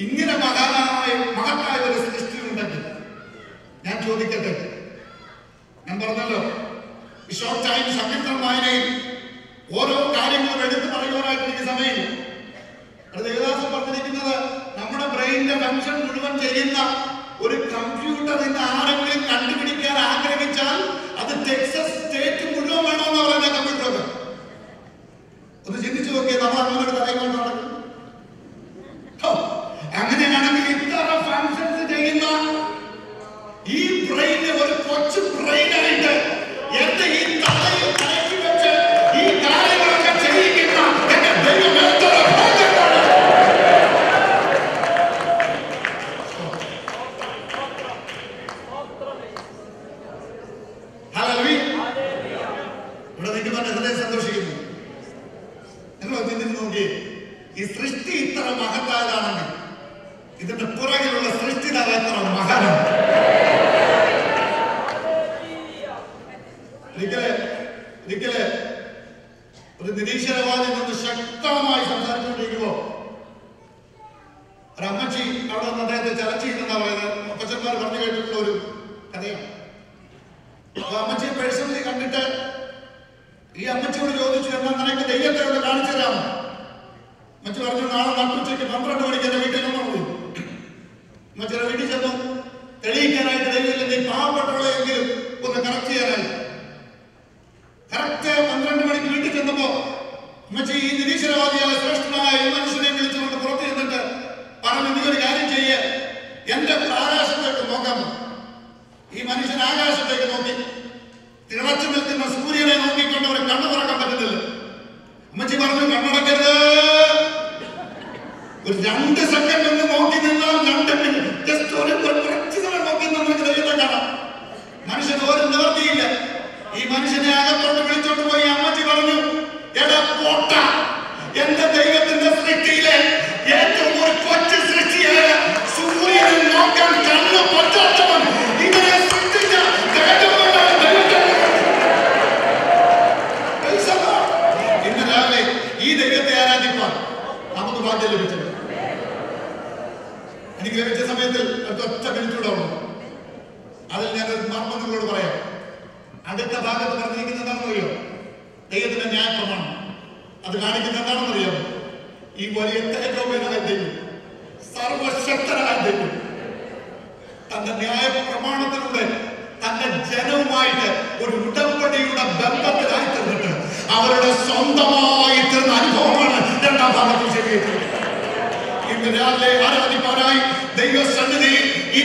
ഇങ്ങനെ മഹത്തായ ഒരു സൃഷ്ടി ഉണ്ടെങ്കിൽ ഞാൻ ചോദിക്കട്ടെ, ഞാൻ പറഞ്ഞല്ലോ ഷോർട്ട് ടൈം സങ്കീർത്തനം വായനയിൽ ഓരോ കാര്യങ്ങളും എടുത്തു പറയുവാനായിട്ട് എനിക്ക് സമയമില്ല. ദേവദാസൻ പറഞ്ഞിരിക്കുന്നത് നമ്മുടെ ബ്രെയിനിന്റെ ഫംഗ്ഷൻ മുഴുവൻ ചെയ്യുന്ന ഒരു കമ്പ്യൂട്ടർ ഇന്ന് ആരെങ്കിലും കണ്ടുപിടിക്കാൻ ആഗ്രഹിച്ചാൽ അത് ടെക്സസ് സ്റ്റേറ്റ് മുഴുവൻ വേണമെന്ന് പറയുന്ന കമ്പ്യൂട്ടർ. ഒന്ന് ചിന്തിച്ചു നോക്കിയേ, നമ്മൾ അങ്ങനെ തലയിൽ കൊണ്ട് നടക്കും. അങ്ങനെയാണെങ്കിൽ ഇത്ര ഫങ്ഷൻസ് ചെയ്യുന്ന ഈ ബ്രെയിനെ ഒരു കൊച്ചു ബ്രെയിനായിട്ട് എന്റെ ഈ തലയിൽ തലക്കി വെച്ച് ഈ കാര്യങ്ങളൊക്കെ ചെയ്യിക്കുന്ന എന്റെ ദൈവം എത്ര ഭാഗ്യമാണ്. ഇവിടെ നിൽക്കുമ്പോൾ ഹൃദയം സന്തോഷിക്കുന്നു. നിങ്ങൾ ചിന്തിച്ച് നോക്കിയേ, ഈ സൃഷ്ടി ഇത്ര മഹത്തായതാണെങ്കിൽ ഇതിന്റെ പുറകിലുള്ള സൃഷ്ടിതാവ് എത്ര മഹാനാണ്. ഒരിക്കല് ഒരു നിരീശ്വരവാദി നിന്ന് ശക്തമായി സംസാരിച്ചുകൊണ്ടിരിക്കുമ്പോ ഒരു അമ്മച്ചി അവിടെ നിന്ന് അദ്ദേഹത്തെ ചലഞ്ച് ചെയ്യുന്ന പറയുന്നത് അപ്പച്ചന്മാർ പറഞ്ഞു കേട്ടിട്ടുള്ള ഒരു കഥയാണ്. അപ്പൊ അമ്മച്ചിയെ പേഴ്സണലി കണ്ടിട്ട് ഈ അമ്മച്ചിയോട് ചോദിച്ചു, എന്നാൽ നിനക്ക് ദൈവത്തെ ഇവിടെ കാണിച്ചു തരാമോ? അമ്മച്ചി പറഞ്ഞു, നാളെ നട്ടുച്ചയ്ക്ക് 12 മണിക്ക് എന്റെ വീട്ടിൽ നിന്ന് പോയി. അമ്മച്ചിയുടെ വീട്ടിൽ ചെന്നു തെളിയിക്കാനായിട്ട് ദൈവമില്ല, നീ പാവപ്പെട്ടവളെങ്കിലും ഒന്ന് കറക്റ്റ് ചെയ്യാനായി. കറക്റ്റ് 12 മണിക്ക് വീട്ടിൽ ചെന്നപ്പോ അമ്മച്ചി ഈ നിരീശ്വരവാദിയായ ശ്രേഷ്ഠനായ ഈ മനുഷ്യനെ വിളിച്ചുകൊണ്ട് പുറത്ത് ചെന്നിട്ട് പറഞ്ഞു, നീ ഒരു കാര്യം ചെയ്യേ, എന്റെ ആകാശത്തേക്ക് നോക്കാൻ. ഈ മനുഷ്യൻ ആകാശത്തേക്ക് നോക്കി തിളച്ചു നിൽക്കുന്ന സൂര്യനെ നോക്കിക്കൊണ്ട് അവരെ കണ്ണു തുറക്കാൻ പറ്റുന്നില്ല. അമ്മച്ചി പറഞ്ഞു, കണ്ണടക്കരുത്, ഒരു 2 സെക്കൻഡ് ഒന്ന് നോക്കി നിന്നാൽ 2 മിനിറ്റ് ജസ്റ്റ് ഒരു കുറച്ച് സമയം നോക്കി നമുക്ക് ദൈവത്തെ കാണാം. മനുഷ്യൻ ഒരു നിവർത്തിയില്ല. ഈ മനുഷ്യനെ അകത്തോട്ട് വിളിച്ചോണ്ട് പോയി അമ്മച്ചി പറഞ്ഞു, എടാ പോട്ട, എന്റെ ദൈവത്തിന്റെ സൃഷ്ടിയിലെ ഏറ്റവും ഒരു കൊച്ചു സൃഷ്ടിയായ സൂര്യനെ നോക്കാൻ കണ്ണു പറ്റാത്തവൻ ഇതിനെ സൃഷ്ടിച്ച ഇന്ന് രാവിലെ ഈ ദൈവത്തെ ആരാധിക്കാൻ നമുക്ക് ഭാഗ്യം ലഭിച്ചത്. എനിക്ക് ലഭിച്ച സമയത്തിൽ ഒറ്റ മിനിറ്റൂടെ ഉള്ളു. അതിൽ ഞാൻ മർമ്മം നിങ്ങളോട് പറയാം. അടുത്ത ഭാഗത്ത് പറഞ്ഞിരിക്കുന്നത് എന്താണെന്നറിയോ? ദൈവത്തിന്റെ ന്യായപ്രമാണം. അത് കാണിക്കുന്ന എന്താണെന്നറിയാമോ? ഈ വലിയ തേജോമയനായ ദൈവം, സർവശക്തനായ ദൈവം തന്റെ ന്യായ പ്രമാണത്തിലൂടെ തന്റെ ജനവുമായിട്ട് ഒരു ഉടമ്പടിയുടെ ബന്ധത്തിലായി തീർന്നിട്ട് അവരുടെ സ്വന്തമായി തീർന്ന അനുഭവമാണ് 2ാം ഭാഗത്തിൽ ശരിയായിട്ടുള്ളത്. ഇന്ന് രാവിലെ ആരാധിപ്പാനായി ദൈവസന്നിധിയിൽ ഈ